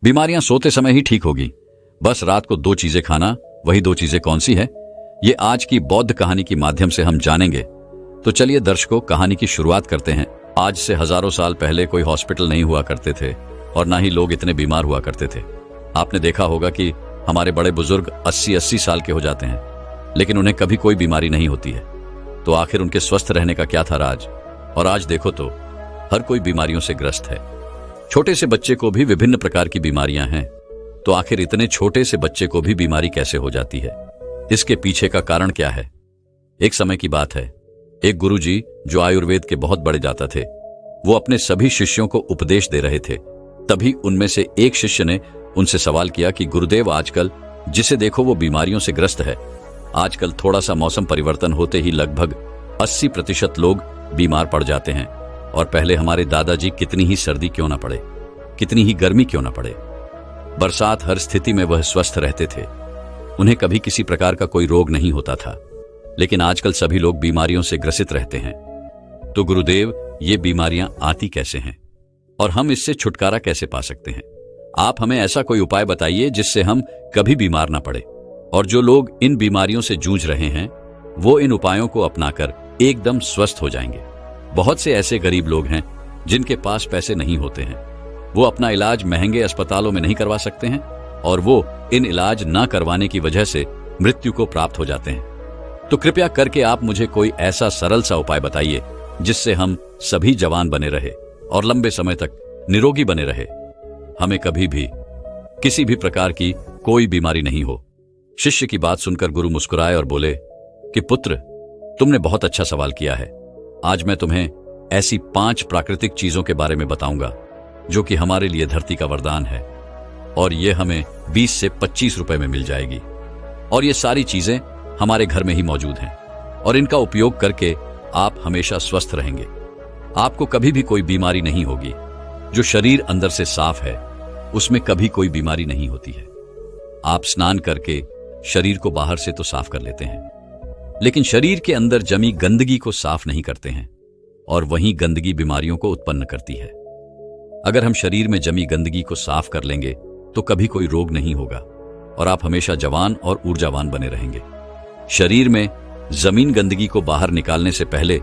बीमारियां सोते समय ही ठीक होगी, बस रात को 2 चीजें खाना। वही 2 चीजें कौन सी है, ये आज की बौद्ध कहानी के माध्यम से हम जानेंगे। तो चलिए दर्शकों, कहानी की शुरुआत करते हैं। आज से हजारों साल पहले कोई हॉस्पिटल नहीं हुआ करते थे और ना ही लोग इतने बीमार हुआ करते थे। आपने देखा होगा कि हमारे बड़े बुजुर्ग 80-80 साल के हो जाते हैं, लेकिन उन्हें कभी कोई बीमारी नहीं होती है। तो आखिर उनके स्वस्थ रहने का क्या था राज? और आज देखो तो हर कोई बीमारियों से ग्रस्त है। छोटे से बच्चे को भी विभिन्न प्रकार की बीमारियां हैं। तो आखिर इतने छोटे से बच्चे को भी बीमारी कैसे हो जाती है? इसके पीछे का कारण क्या है? एक समय की बात है, एक गुरुजी जो आयुर्वेद के बहुत बड़े दाता थे, वो अपने सभी शिष्यों को उपदेश दे रहे थे। तभी उनमें से एक शिष्य ने उनसे सवाल किया कि गुरुदेव, आजकल जिसे देखो वो बीमारियों से ग्रस्त है। आजकल थोड़ा सा मौसम परिवर्तन होते ही लगभग 80% लोग बीमार पड़ जाते हैं। और पहले हमारे दादाजी कितनी ही सर्दी क्यों ना पड़े, कितनी ही गर्मी क्यों ना पड़े, बरसात, हर स्थिति में वह स्वस्थ रहते थे। उन्हें कभी किसी प्रकार का कोई रोग नहीं होता था। लेकिन आजकल सभी लोग बीमारियों से ग्रसित रहते हैं। तो गुरुदेव, ये बीमारियां आती कैसे हैं और हम इससे छुटकारा कैसे पा सकते हैं? आप हमें ऐसा कोई उपाय बताइए जिससे हम कभी बीमार ना पड़े। और जो लोग इन बीमारियों से जूझ रहे हैं वो इन उपायों को अपनाकर एकदम स्वस्थ हो जाएंगे। बहुत से ऐसे गरीब लोग हैं जिनके पास पैसे नहीं होते हैं। वो अपना इलाज महंगे अस्पतालों में नहीं करवा सकते हैं और वो इन इलाज ना करवाने की वजह से मृत्यु को प्राप्त हो जाते हैं। तो कृपया करके आप मुझे कोई ऐसा सरल सा उपाय बताइए जिससे हम सभी जवान बने रहे और लंबे समय तक निरोगी बने रहे, हमें कभी भी किसी भी प्रकार की कोई बीमारी नहीं हो। शिष्य की बात सुनकर गुरु मुस्कुराए और बोले कि पुत्र, तुमने बहुत अच्छा सवाल किया है। आज मैं तुम्हें ऐसी 5 प्राकृतिक चीजों के बारे में बताऊंगा जो कि हमारे लिए धरती का वरदान है और ये हमें 20 से 25 रुपए में मिल जाएगी। और ये सारी चीजें हमारे घर में ही मौजूद हैं और इनका उपयोग करके आप हमेशा स्वस्थ रहेंगे। आपको कभी भी कोई बीमारी नहीं होगी। जो शरीर अंदर से साफ है उसमें कभी कोई बीमारी नहीं होती है। आप स्नान करके शरीर को बाहर से तो साफ कर लेते हैं, लेकिन शरीर के अंदर जमी गंदगी को साफ नहीं करते हैं और वही गंदगी बीमारियों को उत्पन्न करती है। अगर हम शरीर में जमी गंदगी को साफ कर लेंगे तो कभी कोई रोग नहीं होगा और आप हमेशा जवान और ऊर्जावान बने रहेंगे। शरीर में जमीन गंदगी को बाहर निकालने से पहले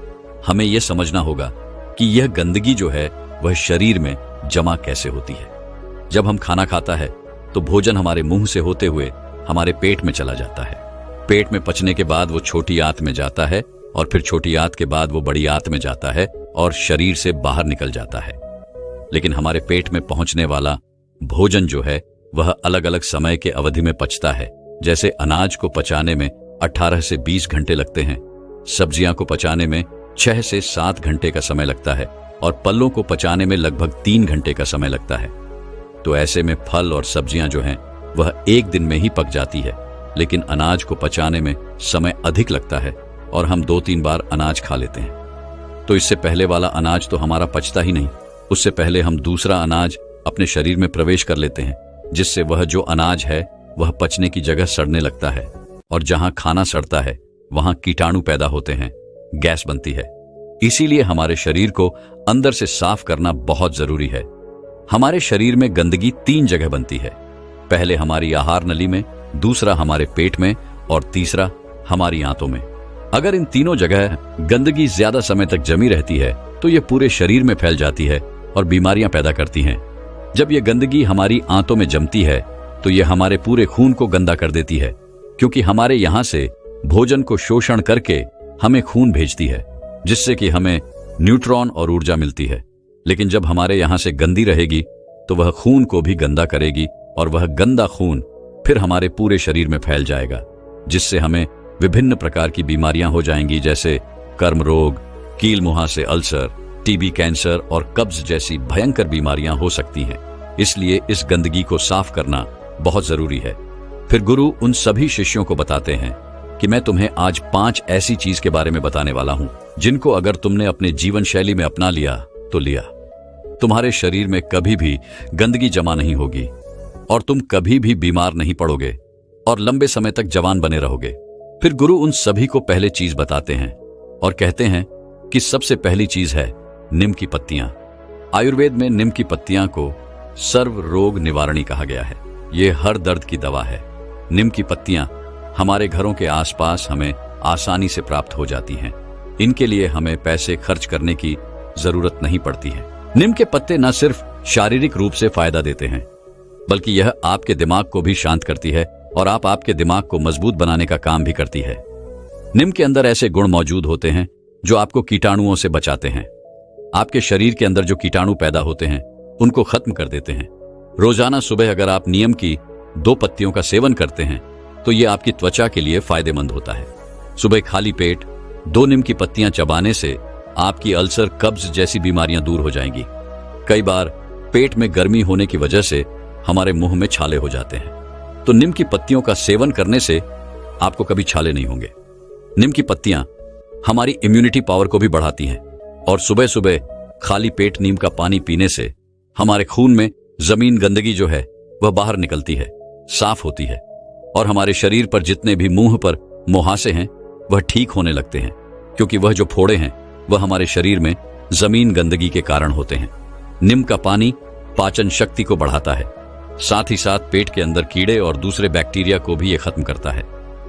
हमें यह समझना होगा कि यह गंदगी जो है वह शरीर में जमा कैसे होती है। जब हम खाना खाता है तो भोजन हमारे मुंह से होते हुए हमारे पेट में चला जाता है। पेट में पचने के बाद वो छोटी आंत में जाता है और फिर छोटी आंत के बाद वो बड़ी आंत में जाता है और शरीर से बाहर निकल जाता है। लेकिन हमारे पेट में पहुंचने वाला भोजन जो है वह अलग अलग समय के अवधि में पचता है। जैसे अनाज को पचाने में 18 से 20 घंटे लगते हैं, सब्जियां को पचाने में 6 से 7 घंटे का समय लगता है और फलों को पचाने में लगभग 3 घंटे का समय लगता है। तो ऐसे में फल और सब्जियां जो हैं वह एक दिन में ही पक जाती है, लेकिन अनाज को पचाने में समय अधिक लगता है और हम 2-3 बार अनाज खा लेते हैं। तो इससे पहले वाला अनाज तो हमारा पचता ही नहीं, उससे पहले हम दूसरा अनाज अपने शरीर में प्रवेश कर लेते हैं, जिससे वह जो अनाज है वह पचने की जगह सड़ने लगता है और जहां खाना सड़ता है वहां कीटाणु पैदा होते हैं, गैस बनती है। इसीलिए हमारे शरीर को अंदर से साफ करना बहुत जरूरी है। हमारे शरीर में गंदगी 3 जगह बनती है। पहले हमारी आहार नली में, दूसरा हमारे पेट में और तीसरा हमारी आंतों में। अगर इन तीनों जगह गंदगी ज्यादा समय तक जमी रहती है तो ये पूरे शरीर में फैल जाती है और बीमारियां पैदा करती हैं। जब ये गंदगी हमारी आंतों में जमती है तो ये हमारे पूरे खून को गंदा कर देती है, क्योंकि हमारे यहां से भोजन को शोषण करके हमें खून भेजती है, जिससे कि हमें न्यूट्रॉन और ऊर्जा मिलती है। लेकिन जब हमारे यहां से गंदी रहेगी तो वह खून को भी गंदा करेगी और वह गंदा खून फिर हमारे पूरे शरीर में फैल जाएगा, जिससे हमें विभिन्न प्रकार की बीमारियां हो जाएंगी, जैसे कर्म रोग, कील मुहासे अल्सर, टीबी, कैंसर और कब्ज जैसी भयंकर बीमारियां हो सकती हैं। इसलिए इस गंदगी को साफ करना बहुत जरूरी है। फिर गुरु उन सभी शिष्यों को बताते हैं कि मैं तुम्हें आज 5 ऐसी चीज के बारे में बताने वाला हूं जिनको अगर तुमने अपने जीवन शैली में अपना लिया तो लिया, तुम्हारे शरीर में कभी भी गंदगी जमा नहीं होगी और तुम कभी भी बीमार नहीं पड़ोगे और लंबे समय तक जवान बने रहोगे। फिर गुरु उन सभी को पहले चीज बताते हैं और कहते हैं कि सबसे पहली चीज है नीम की पत्तियां। आयुर्वेद में नीम की पत्तियां को सर्व रोग निवारणी कहा गया है। ये हर दर्द की दवा है। नीम की पत्तियां हमारे घरों के आसपास हमें आसानी से प्राप्त हो जाती हैं। इनके लिए हमें पैसे खर्च करने की जरूरत नहीं पड़ती है। नीम के पत्ते न सिर्फ शारीरिक रूप से फायदा देते हैं, बल्कि यह आपके दिमाग को भी शांत करती है और आपके दिमाग को मजबूत बनाने का काम भी करती है। नीम के अंदर ऐसे गुण मौजूद होते हैं जो आपको कीटाणुओं से बचाते हैं। आपके शरीर के अंदर जो कीटाणु पैदा होते हैं उनको खत्म कर देते हैं। रोजाना सुबह अगर आप नीम की 2 पत्तियों का सेवन करते हैं तो यह आपकी त्वचा के लिए फायदेमंद होता है। सुबह खाली पेट 2 नीम की पत्तियां चबाने से आपकी अल्सर, कब्ज जैसी बीमारियां दूर हो जाएंगी। कई बार पेट में गर्मी होने की वजह से हमारे मुंह में छाले हो जाते हैं, तो नीम की पत्तियों का सेवन करने से आपको कभी छाले नहीं होंगे। नीम की पत्तियां हमारी इम्यूनिटी पावर को भी बढ़ाती हैं और सुबह सुबह खाली पेट नीम का पानी पीने से हमारे खून में जमीन गंदगी जो है वह बाहर निकलती है, साफ होती है और हमारे शरीर पर जितने भी मुंह पर मुहासे हैं वह ठीक होने लगते हैं, क्योंकि वह जो फोड़े हैं वह हमारे शरीर में जमीन गंदगी के कारण होते हैं। नीम का पानी पाचन शक्ति को बढ़ाता है, साथ ही साथ पेट के अंदर कीड़े और दूसरे बैक्टीरिया को भी यह खत्म करता है।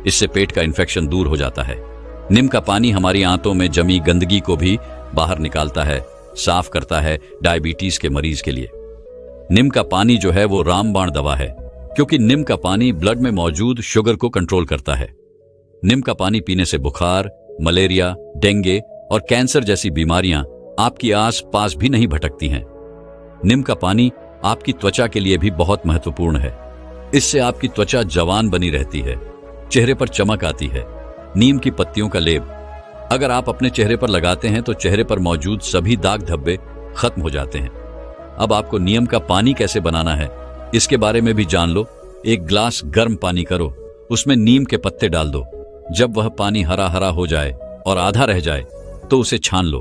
इससे पेट का इन्फेक्शन दूर हो जाता है। नीम का पानी हमारी आंतों में जमी गंदगी को भी बाहर निकालता है, साफ करता है। डायबिटीज के मरीज के लिए नीम का पानी जो है वो रामबाण दवा है, क्योंकि नीम का पानी ब्लड में मौजूद शुगर को कंट्रोल करता है। नीम का पानी पीने से बुखार, मलेरिया, डेंगू और कैंसर जैसी बीमारियां आपकी आस पास भी नहीं भटकती हैं। नीम का पानी आपकी त्वचा के लिए भी बहुत महत्वपूर्ण है। इससे आपकी त्वचा जवान बनी रहती है, चेहरे पर चमक आती है। नीम की पत्तियों का लेप अगर आप अपने चेहरे पर लगाते हैं तो चेहरे पर मौजूद सभी दाग धब्बे खत्म हो जाते हैं। अब आपको नीम का पानी कैसे बनाना है इसके बारे में भी जान लो। एक ग्लास गर्म पानी करो, उसमें नीम के पत्ते डाल दो। जब वह पानी हरा हरा हो जाए और आधा रह जाए तो उसे छान लो।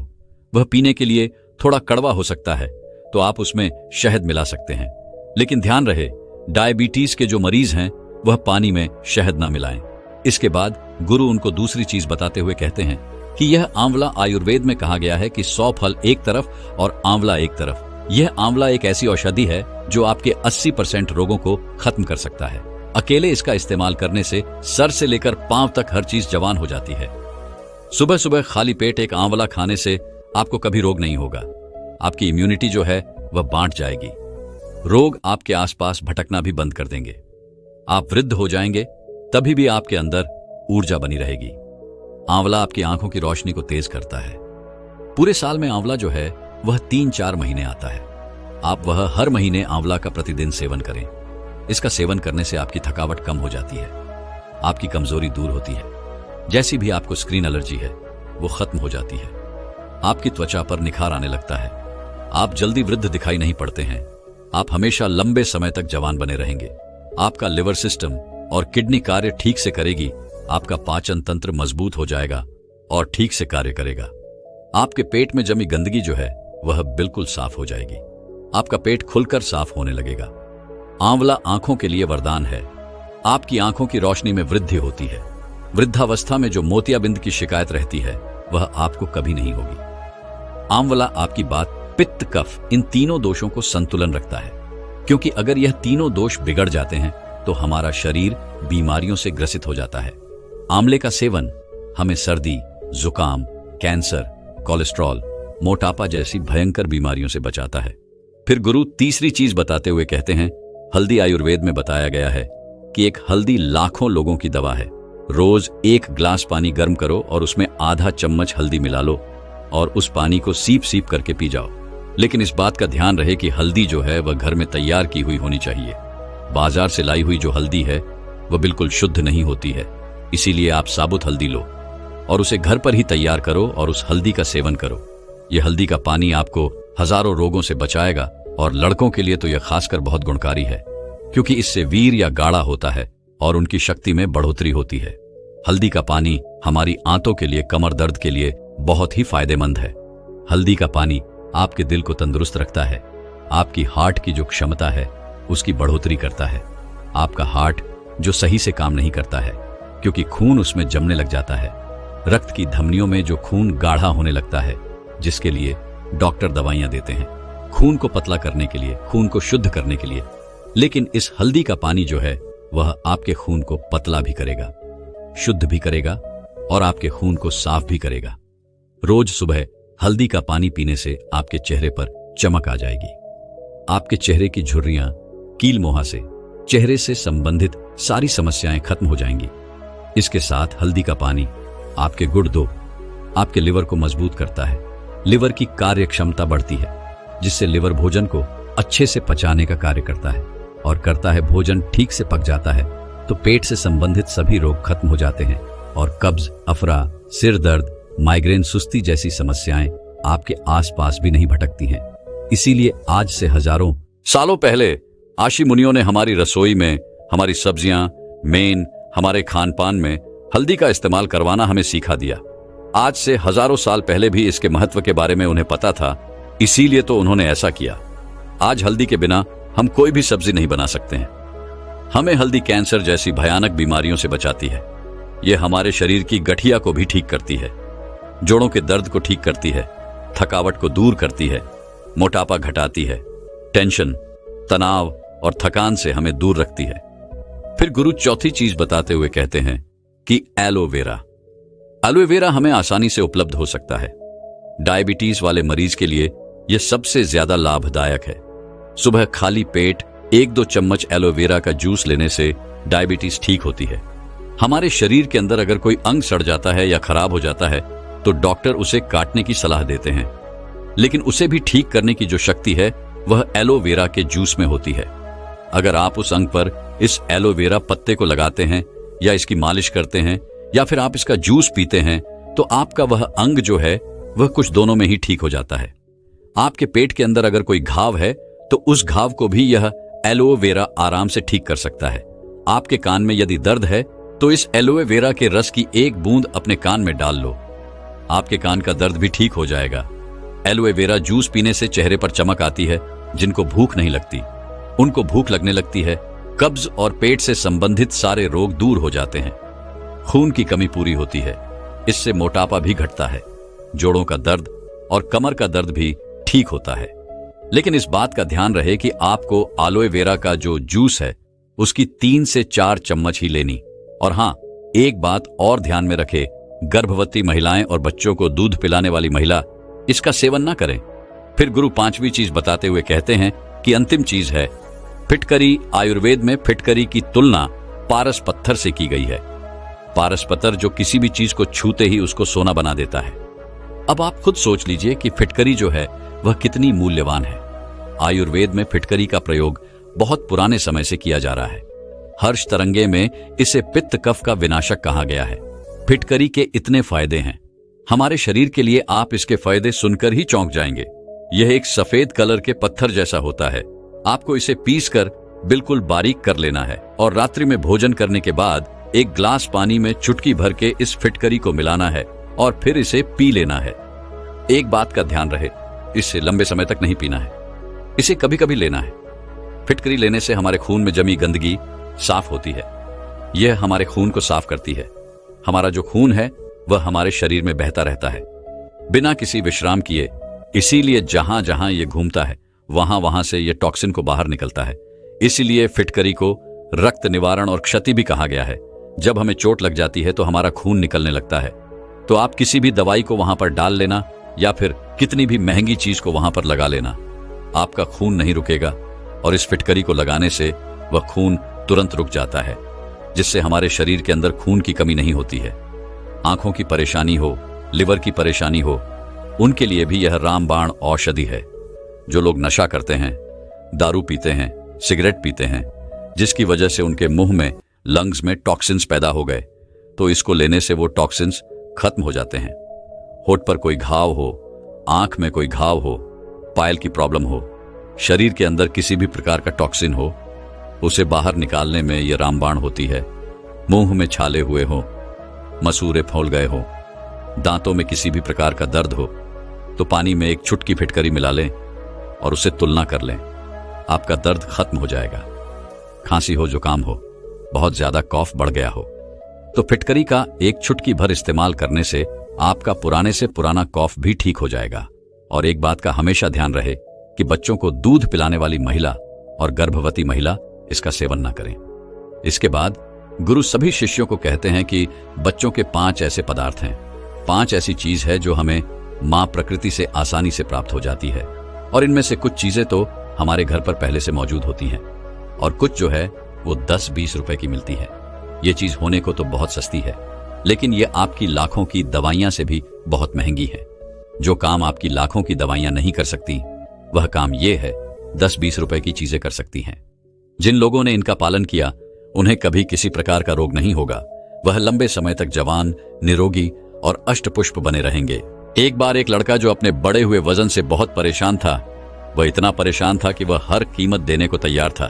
वह पीने के लिए थोड़ा कड़वा हो सकता है, तो आप उसमें शहद मिला सकते हैं, लेकिन ध्यान रहे डायबिटीज के जो मरीज हैं वह पानी में शहद ना मिलाएं। इसके बाद गुरु उनको दूसरी चीज बताते हुए कहते हैं कि यह आंवला, आयुर्वेद में कहा गया है कि 100 फल एक तरफ और आंवला एक तरफ। यह आंवला एक ऐसी औषधि है जो आपके 80% रोगों को खत्म कर सकता है। अकेले इसका इस्तेमाल करने से सर से लेकर पांव तक हर चीज जवान हो जाती है। सुबह सुबह खाली पेट एक आंवला खाने से आपको कभी रोग नहीं होगा। आपकी इम्यूनिटी जो है वह बांट जाएगी। रोग आपके आसपास भटकना भी बंद कर देंगे। आप वृद्ध हो जाएंगे तभी भी आपके अंदर ऊर्जा बनी रहेगी। आंवला आपकी आंखों की रोशनी को तेज करता है। पूरे साल में आंवला जो है वह 3-4 महीने आता है। आप वह हर महीने आंवला का प्रतिदिन सेवन करें। इसका सेवन करने से आपकी थकावट कम हो जाती है, आपकी कमजोरी दूर होती है। जैसी भी आपको स्क्रीन एलर्जी है वो खत्म हो जाती है। आपकी त्वचा पर निखार आने लगता है। आप जल्दी वृद्ध दिखाई नहीं पड़ते हैं। आप हमेशा लंबे समय तक जवान बने रहेंगे। आपका लिवर सिस्टम और किडनी कार्य ठीक से करेगी। आपका पाचन तंत्र मजबूत हो जाएगा और ठीक से कार्य करेगा। आपके पेट में जमी गंदगी जो है वह बिल्कुल साफ हो जाएगी। आपका पेट खुलकर साफ होने लगेगा। आंवला आंखों के लिए वरदान है। आपकी आंखों की रोशनी में वृद्धि होती है। वृद्धावस्था में जो मोतियाबिंद की शिकायत रहती है वह आपको कभी नहीं होगी। आंवला आपकी बात, पित्त, कफ, इन तीनों दोषों को संतुलन रखता है, क्योंकि अगर यह तीनों दोष बिगड़ जाते हैं तो हमारा शरीर बीमारियों से ग्रसित हो जाता है। आंवले का सेवन हमें सर्दी, जुकाम, कैंसर, कोलेस्ट्रॉल, मोटापा जैसी भयंकर बीमारियों से बचाता है। फिर गुरु तीसरी चीज बताते हुए कहते हैं, हल्दी आयुर्वेद में बताया गया है कि एक हल्दी लाखों लोगों की दवा है। रोज 1 ग्लास पानी गर्म करो और उसमें आधा चम्मच हल्दी मिला लो और उस पानी को सीप सीप करके पी जाओ। लेकिन इस बात का ध्यान रहे कि हल्दी जो है वह घर में तैयार की हुई होनी चाहिए। बाजार से लाई हुई जो हल्दी है वह बिल्कुल शुद्ध नहीं होती है। इसीलिए आप साबुत हल्दी लो और उसे घर पर ही तैयार करो और उस हल्दी का सेवन करो। यह हल्दी का पानी आपको हजारों रोगों से बचाएगा और लड़कों के लिए तो यह खासकर बहुत गुणकारी है, क्योंकि इससे वीर या गाढ़ा होता है और उनकी शक्ति में बढ़ोतरी होती है। हल्दी का पानी हमारी आंतों के लिए, कमर दर्द के लिए बहुत ही फायदेमंद है। हल्दी का पानी आपके दिल को तंदुरुस्त रखता है। आपकी हार्ट की जो क्षमता है उसकी बढ़ोतरी करता है। आपका हार्ट जो सही से काम नहीं करता है क्योंकि खून उसमें जमने लग जाता है। रक्त की धमनियों में जो खून गाढ़ा होने लगता है, जिसके लिए डॉक्टर दवाइयां देते हैं। खून को पतला करने के लिए, खून को शुद्ध करने के लिए। लेकिन इस हल्दी का पानी जो है वह आपके खून को पतला भी करेगा, शुद्ध भी करेगा और आपके खून को साफ भी करेगा। रोज सुबह हल्दी का पानी पीने से आपके चेहरे पर चमक आ जाएगी। आपके चेहरे की झुर्रियां, कील मुहां से, चेहरे से संबंधित सारी समस्याएं खत्म हो जाएंगी। इसके साथ हल्दी का पानी आपके गुर्दों, आपके लिवर को मजबूत करता है। लिवर की कार्य क्षमता बढ़ती है, जिससे लिवर भोजन को अच्छे से पचाने का कार्य करता है और करता है भोजन ठीक से पक जाता है तो पेट से संबंधित सभी रोग खत्म हो जाते हैं और कब्ज, अफरा, सिर दर्द, माइग्रेन, सुस्ती जैसी समस्याएं आपके आसपास भी नहीं भटकती हैं। इसीलिए आज से हजारों सालों पहले आशी मुनियों ने हमारी रसोई में, हमारी सब्जियां, हमारे खान पान में हल्दी का इस्तेमाल करवाना हमें सिखा दिया। आज से हजारों साल पहले भी इसके महत्व के बारे में उन्हें पता था, इसीलिए तो उन्होंने ऐसा किया। आज हल्दी के बिना हम कोई भी सब्जी नहीं बना सकते हैं। हमें हल्दी कैंसर जैसी भयानक बीमारियों से बचाती है। यह हमारे शरीर की गठिया को भी ठीक करती है, जोड़ों के दर्द को ठीक करती है, थकावट को दूर करती है, मोटापा घटाती है, टेंशन, तनाव और थकान से हमें दूर रखती है। फिर गुरु चौथी चीज बताते हुए कहते हैं कि एलोवेरा। एलोवेरा हमें आसानी से उपलब्ध हो सकता है। डायबिटीज वाले मरीज के लिए यह सबसे ज्यादा लाभदायक है। सुबह खाली पेट 1-2 चम्मच एलोवेरा का जूस लेने से डायबिटीज ठीक होती है। हमारे शरीर के अंदर अगर कोई अंग सड़ जाता है या खराब हो जाता है तो डॉक्टर उसे काटने की सलाह देते हैं, लेकिन उसे भी ठीक करने की जो शक्ति है वह एलोवेरा के जूस में होती है। अगर आप उस अंग पर इस एलोवेरा पत्ते को लगाते हैं या इसकी मालिश करते हैं या फिर आप इसका जूस पीते हैं तो आपका वह अंग जो है वह कुछ दोनों में ही ठीक हो जाता है। आपके पेट के अंदर अगर कोई घाव है तो उस घाव को भी यह एलोवेरा आराम से ठीक कर सकता है। आपके कान में यदि दर्द है तो इस एलोवेरा के रस की एक बूंद अपने कान में डाल लो, आपके कान का दर्द भी ठीक हो जाएगा। एलोवेरा जूस पीने से चेहरे पर चमक आती है। जिनको भूख नहीं लगती उनको भूख लगने लगती है। कब्ज और पेट से संबंधित सारे रोग दूर हो जाते हैं। खून की कमी पूरी होती है। इससे मोटापा भी घटता है। जोड़ों का दर्द और कमर का दर्द भी ठीक होता है। लेकिन इस बात का ध्यान रहे कि आपको एलोवेरा का जो जूस है उसकी 3 से 4 चम्मच ही लेनी। और हां, एक बात और ध्यान में रखे, गर्भवती महिलाएं और बच्चों को दूध पिलाने वाली महिला इसका सेवन न करें। फिर गुरु 5वीं चीज बताते हुए कहते हैं कि अंतिम चीज है फिटकरी। आयुर्वेद में फिटकरी की तुलना पारस पत्थर से की गई है। पारस पत्थर जो किसी भी चीज को छूते ही उसको सोना बना देता है। अब आप खुद सोच लीजिए कि फिटकरी जो है वह कितनी मूल्यवान है। आयुर्वेद में फिटकरी का प्रयोग बहुत पुराने समय से किया जा रहा है। हर्ष तरंगे में इसे पित्त कफ का विनाशक कहा गया है। फिटकरी के इतने फायदे हैं हमारे शरीर के लिए, आप इसके फायदे सुनकर ही चौंक जाएंगे। यह एक सफेद कलर के पत्थर जैसा होता है। आपको इसे पीसकर बिल्कुल बारीक कर लेना है और रात्रि में भोजन करने के बाद एक ग्लास पानी में चुटकी भर के इस फिटकरी को मिलाना है और फिर इसे पी लेना है। एक बात का ध्यान रहे, इसे लंबे समय तक नहीं पीना है, इसे कभी कभी लेना है। फिटकरी लेने से हमारे खून में जमी गंदगी साफ होती है। यह हमारे खून को साफ करती है। हमारा जो खून है वह हमारे शरीर में बहता रहता है बिना किसी विश्राम किए। इसीलिए जहां जहां यह घूमता है वहां वहां से यह टॉक्सिन को बाहर निकलता है। इसीलिए फिटकरी को रक्त निवारण और क्षति भी कहा गया है। जब हमें चोट लग जाती है तो हमारा खून निकलने लगता है, तो आप किसी भी दवाई को वहां पर डाल लेना या फिर कितनी भी महंगी चीज को वहां पर लगा लेना, आपका खून नहीं रुकेगा। और इस फिटकरी को लगाने से वह खून तुरंत रुक जाता है, जिससे हमारे शरीर के अंदर खून की कमी नहीं होती है। आंखों की परेशानी हो, लिवर की परेशानी हो, उनके लिए भी यह रामबाण औषधि है। जो लोग नशा करते हैं, दारू पीते हैं, सिगरेट पीते हैं, जिसकी वजह से उनके मुंह में, लंग्स में टॉक्सिन्स पैदा हो गए, तो इसको लेने से वो टॉक्सिन्स खत्म हो जाते हैं। होठ पर कोई घाव हो, आंख में कोई घाव हो, पायल की प्रॉब्लम हो, शरीर के अंदर किसी भी प्रकार का टॉक्सिन हो, उसे बाहर निकालने में यह रामबाण होती है। मुंह में छाले हुए हो, मसूड़े फूल गए हो, दांतों में किसी भी प्रकार का दर्द हो, तो पानी में एक चुटकी फिटकरी मिला लें और उसे तुलना कर लें, आपका दर्द खत्म हो जाएगा। खांसी हो, जुकाम हो, बहुत ज्यादा कॉफ बढ़ गया हो, तो फिटकरी का एक चुटकी भर इस्तेमाल करने से आपका पुराने से पुराना कॉफ भी ठीक हो जाएगा। और एक बात का हमेशा ध्यान रहे, कि बच्चों को दूध पिलाने वाली महिला और गर्भवती महिला इसका सेवन ना करें। इसके बाद गुरु सभी शिष्यों को कहते हैं कि बच्चों के 5 ऐसे पदार्थ हैं, 5 ऐसी चीज है जो हमें मां प्रकृति से आसानी से प्राप्त हो जाती है, और इनमें से कुछ चीजें तो हमारे घर पर पहले से मौजूद होती हैं और कुछ जो है वो 10-20 रुपए की मिलती है। ये चीज होने को तो बहुत सस्ती है, लेकिन ये आपकी लाखों की दवाइयां से भी बहुत महंगी है। जो काम आपकी लाखों की दवाइयां नहीं कर सकती, वह काम ये है 10-20 रुपए की चीजें कर सकती हैं। जिन लोगों ने इनका पालन किया उन्हें कभी किसी प्रकार का रोग नहीं होगा। वह लंबे समय तक जवान, निरोगी और अष्टपुष्प बने रहेंगे। एक बार एक लड़का जो अपने बढ़े हुए वजन से बहुत परेशान था, वह इतना परेशान था कि वह हर कीमत देने को तैयार था,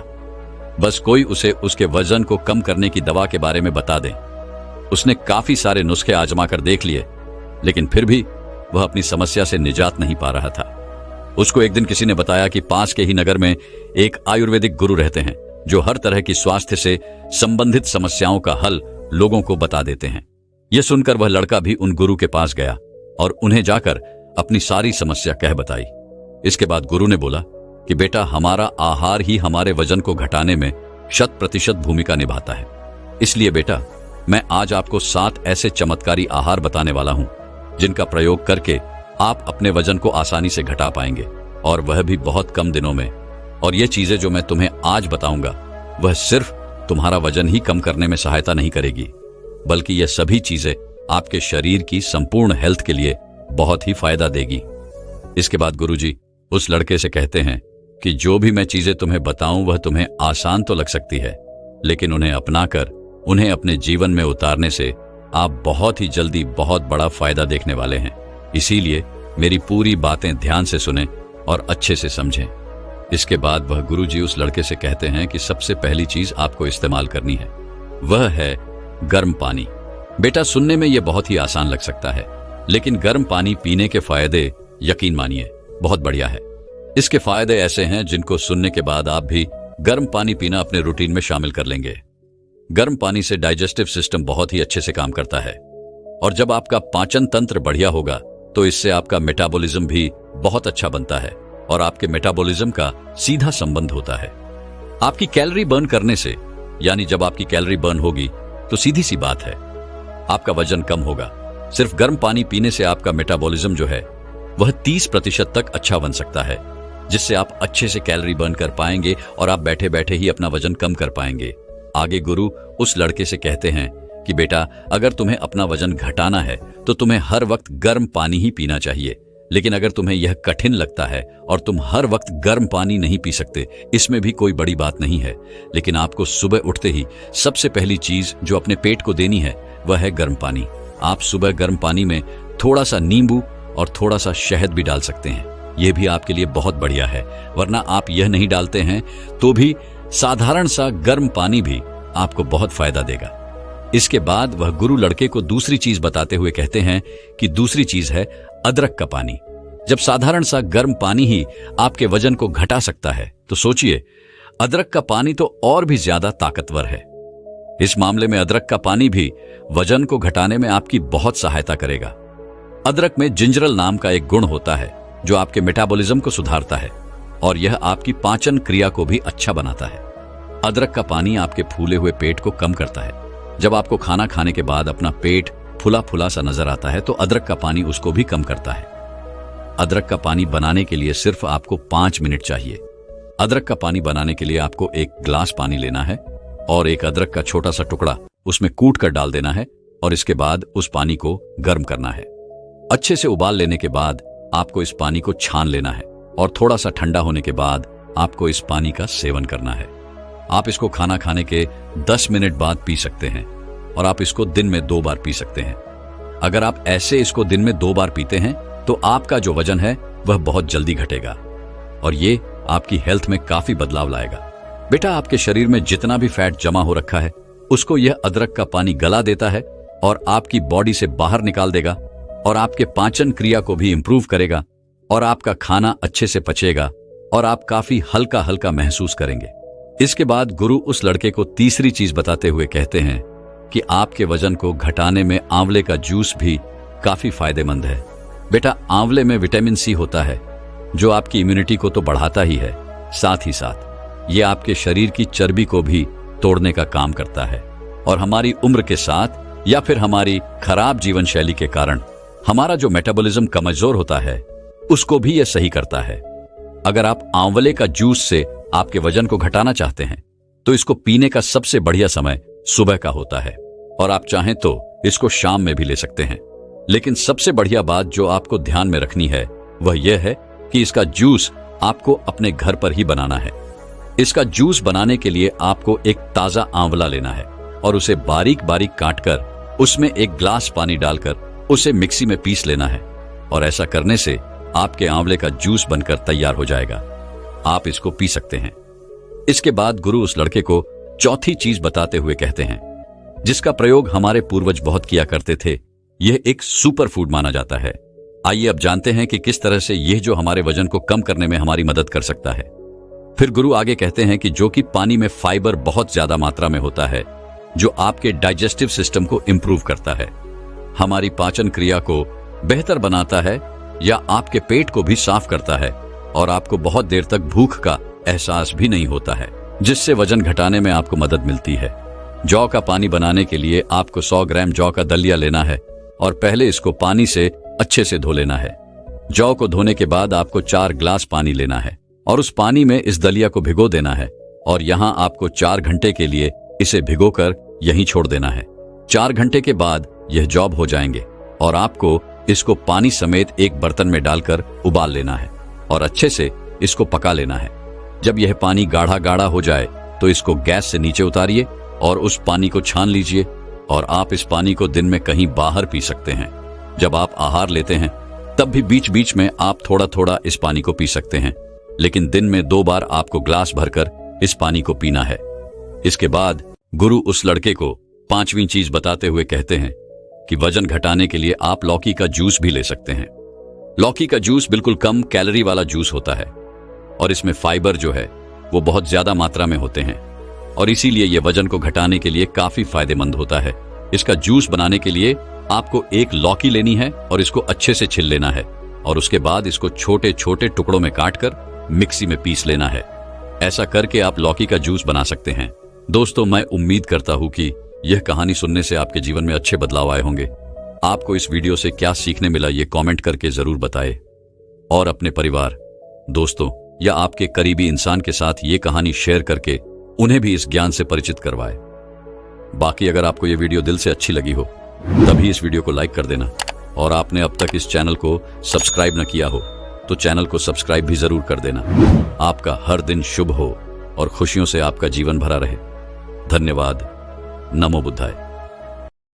बस कोई उसे उसके वजन को कम करने की दवा के बारे में बता दे। उसने काफी सारे नुस्खे आजमा कर देख लिए, लेकिन फिर भी वह अपनी समस्या से निजात नहीं पा रहा था। उसको एक दिन किसी ने बताया कि पास के ही नगर में एक आयुर्वेदिक गुरु रहते हैं जो हर तरह की स्वास्थ्य से संबंधित समस्याओं का हल लोगों को बता देते हैं। यह सुनकर वह लड़का भी उन गुरु के पास गया और उन्हें जाकर अपनी सारी समस्या कह बताई। इसके बाद गुरु ने बोला कि बेटा, हमारा आहार ही हमारे वजन को घटाने में 100% भूमिका निभाता है। इसलिए बेटा, मैं आज आपको 7 ऐसे चमत्कारी आहार बताने वाला हूं जिनका प्रयोग करके आप अपने वजन को आसानी से घटा पाएंगे, और वह भी बहुत कम दिनों में। और ये चीजें जो मैं तुम्हें आज बताऊंगा वह सिर्फ तुम्हारा वजन ही कम करने में सहायता नहीं करेगी, बल्कि यह सभी चीजें आपके शरीर की संपूर्ण हेल्थ के लिए बहुत ही फायदा देगी। इसके बाद गुरुजी उस लड़के से कहते हैं कि जो भी मैं चीजें तुम्हें बताऊं वह तुम्हें आसान तो लग सकती है, लेकिन उन्हें अपनाकर उन्हें अपने जीवन में उतारने से आप बहुत ही जल्दी बहुत बड़ा फायदा देखने वाले हैं। इसीलिए मेरी पूरी बातें ध्यान से सुनें और अच्छे से समझें। इसके बाद वह गुरुजी उस लड़के से कहते हैं कि सबसे पहली चीज आपको इस्तेमाल करनी है वह है गर्म पानी। बेटा, सुनने में यह बहुत ही आसान लग सकता है, लेकिन गर्म पानी पीने के फायदे यकीन मानिए बहुत बढ़िया है। इसके फायदे ऐसे हैं जिनको सुनने के बाद आप भी गर्म पानी पीना अपने रूटीन में शामिल कर लेंगे। गर्म पानी से डाइजेस्टिव सिस्टम बहुत ही अच्छे से काम करता है, और जब आपका पाचन तंत्र बढ़िया होगा तो इससे आपका मेटाबॉलिज्म भी बहुत अच्छा बनता है, और आपके मेटाबॉलिज्म का सीधा संबंध होता है आपकी कैलोरी बर्न करने से। यानी जब आपकी कैलोरी बर्न होगी तो सीधी सी बात है आपका वजन कम होगा। सिर्फ गर्म पानी पीने से आपका मेटाबॉलिज्म जो है वह 30% तक अच्छा बन सकता है, जिससे आप अच्छे से कैलोरी बर्न कर पाएंगे और आप बैठे बैठे ही अपना वजन कम कर पाएंगे। आगे गुरु उस लड़के से कहते हैं कि बेटा, अगर तुम्हें अपना वजन घटाना है तो तुम्हें हर वक्त गर्म पानी ही पीना चाहिए, लेकिन अगर तुम्हें यह कठिन लगता है और तुम हर वक्त गर्म पानी नहीं पी सकते, इसमें भी कोई बड़ी बात नहीं है, लेकिन आपको सुबह उठते ही सबसे पहली चीज जो अपने पेट को देनी है वह है गर्म पानी। आप सुबह गर्म पानी में थोड़ा सा नींबू और थोड़ा सा शहद भी डाल सकते हैं, यह भी आपके लिए बहुत बढ़िया है। वरना आप यह नहीं डालते हैं तो भी साधारण सा गर्म पानी भी आपको बहुत फायदा देगा। इसके बाद वह गुरु लड़के को दूसरी चीज बताते हुए कहते हैं कि दूसरी चीज है अदरक का पानी। जब साधारण सा गर्म पानी ही आपके वजन को घटा सकता है, तो सोचिए अदरक का पानी तो और भी ज्यादा ताकतवर है। इस मामले में अदरक का पानी भी वजन को घटाने में आपकी बहुत सहायता करेगा। अदरक में जिंजरल नाम का एक गुण होता है जो आपके मेटाबॉलिज्म को सुधारता है, और यह आपकी पाचन क्रिया को भी अच्छा बनाता है। अदरक का पानी आपके फूले हुए पेट को कम करता है। जब आपको खाना खाने के बाद अपना पेट फुला फुला सा नजर आता है तो अदरक का पानी उसको भी कम करता है। अदरक का पानी बनाने के लिए सिर्फ आपको 5 मिनट चाहिए। अदरक का पानी बनाने के लिए आपको एक ग्लास पानी लेना है और एक अदरक का छोटा सा टुकड़ा उसमें कूट कर डाल देना है, और इसके बाद उस पानी को गर्म करना है। अच्छे से उबाल लेने के बाद आपको इस पानी को छान लेना है, और थोड़ा सा ठंडा होने के बाद आपको इस पानी का सेवन करना है। आप इसको खाना खाने के 10 मिनट बाद पी सकते हैं, और आप इसको दिन में 2 बार पी सकते हैं। अगर आप ऐसे इसको दिन में 2 बार पीते हैं तो आपका जो वजन है वह बहुत जल्दी घटेगा, और ये आपकी हेल्थ में काफी बदलाव लाएगा। बेटा, आपके शरीर में जितना भी फैट जमा हो रखा है उसको यह अदरक का पानी गला देता है और आपकी बॉडी से बाहर निकाल देगा, और आपके पाचन क्रिया को भी इंप्रूव करेगा, और आपका खाना अच्छे से पचेगा, और आप काफी हल्का हल्का महसूस करेंगे। इसके बाद गुरु उस लड़के को तीसरी चीज बताते हुए कहते हैं कि आपके वजन को घटाने में आंवले का जूस भी काफी फायदेमंद है। बेटा, आंवले में विटामिन सी होता है जो आपकी इम्यूनिटी को तो बढ़ाता ही है, साथ ही साथ ये आपके शरीर की चर्बी को भी तोड़ने का काम करता है और हमारी उम्र के साथ या फिर हमारी खराब जीवन शैली के कारण हमारा जो मेटाबॉलिज्म कमजोर होता है उसको भी यह सही करता है। अगर आप आंवले का जूस से आपके वजन को घटाना चाहते हैं तो इसको पीने का सबसे बढ़िया समय सुबह का होता है और आप चाहें तो इसको शाम में भी ले सकते हैं। लेकिन सबसे बढ़िया बात जो आपको ध्यान में रखनी है वह यह है कि इसका जूस आपको अपने घर पर ही बनाना है। इसका जूस बनाने के लिए आपको एक ताजा आंवला लेना है और उसे बारीक बारीक काटकर उसमें एक ग्लास पानी डालकर उसे मिक्सी में पीस लेना है और ऐसा करने से आपके आंवले का जूस बनकर तैयार हो जाएगा। आप इसको पी सकते हैं। इसके बाद गुरु उस लड़के को चौथी चीज बताते हुए कहते हैं, जिसका प्रयोग हमारे पूर्वज बहुत किया करते थे। यह एक सुपर फूड माना जाता है। आइए अब जानते हैं कि किस तरह से यह जो हमारे वजन को कम करने में हमारी मदद कर सकता है। फिर गुरु आगे कहते हैं कि जो कि पानी में फाइबर बहुत ज्यादा मात्रा में होता है, जो आपके डाइजेस्टिव सिस्टम को इंप्रूव करता है, हमारी पाचन क्रिया को बेहतर बनाता है या आपके पेट को भी साफ करता है और आपको बहुत देर तक भूख का एहसास भी नहीं होता है, जिससे वजन घटाने में आपको मदद मिलती है। जौ का पानी बनाने के लिए आपको 100 ग्राम जौ का दलिया लेना है और पहले इसको पानी से अच्छे से धो लेना है। जौ को धोने के बाद आपको 4 ग्लास पानी लेना है और उस पानी में इस दलिया को भिगो देना है और यहाँ आपको 4 घंटे के लिए इसे भिगोकर यहीं छोड़ देना है। 4 घंटे के बाद यह जौ हो जाएंगे और आपको इसको पानी समेत एक बर्तन में डालकर उबाल लेना है और अच्छे से इसको पका लेना है। जब यह पानी गाढ़ा गाढ़ा हो जाए तो इसको गैस से नीचे उतारिए और उस पानी को छान लीजिए और आप इस पानी को दिन में कहीं बाहर पी सकते हैं। जब आप आहार लेते हैं तब भी बीच बीच में आप थोड़ा थोड़ा इस पानी को पी सकते हैं, लेकिन दिन में 2 बार आपको ग्लास भरकर इस पानी को पीना है। इसके बाद गुरु उस लड़के को 5वीं चीज बताते हुए कहते हैं कि वजन घटाने के लिए आप लौकी का जूस भी ले सकते हैं। लौकी का जूस बिल्कुल कम कैलोरी वाला जूस होता है और इसमें फाइबर जो है वो बहुत ज्यादा मात्रा में होते हैं और इसीलिए यह वजन को घटाने के लिए काफी फायदेमंद होता है। इसका जूस बनाने के लिए आपको एक लौकी लेनी है और इसको अच्छे से छिल लेना है और उसके बाद इसको छोटे छोटे टुकड़ों में काटकर मिक्सी में पीस लेना है। ऐसा करके आप लौकी का जूस बना सकते हैं। दोस्तों, मैं उम्मीद करता हूं कि यह कहानी सुनने से आपके जीवन में अच्छे बदलाव आए होंगे। आपको इस वीडियो से क्या सीखने मिला ये कमेंट करके जरूर बताएं और अपने परिवार, दोस्तों या आपके करीबी इंसान के साथ ये कहानी शेयर करके उन्हें भी इस ज्ञान से परिचित करवाएं। बाकी अगर आपको ये वीडियो दिल से अच्छी लगी हो तभी इस वीडियो को लाइक कर देना और आपने अब तक इस चैनल को सब्सक्राइब न किया हो तो चैनल को सब्सक्राइब भी जरूर कर देना। आपका हर दिन शुभ हो और खुशियों से आपका जीवन भरा रहे। धन्यवाद। नमो बुद्धाय।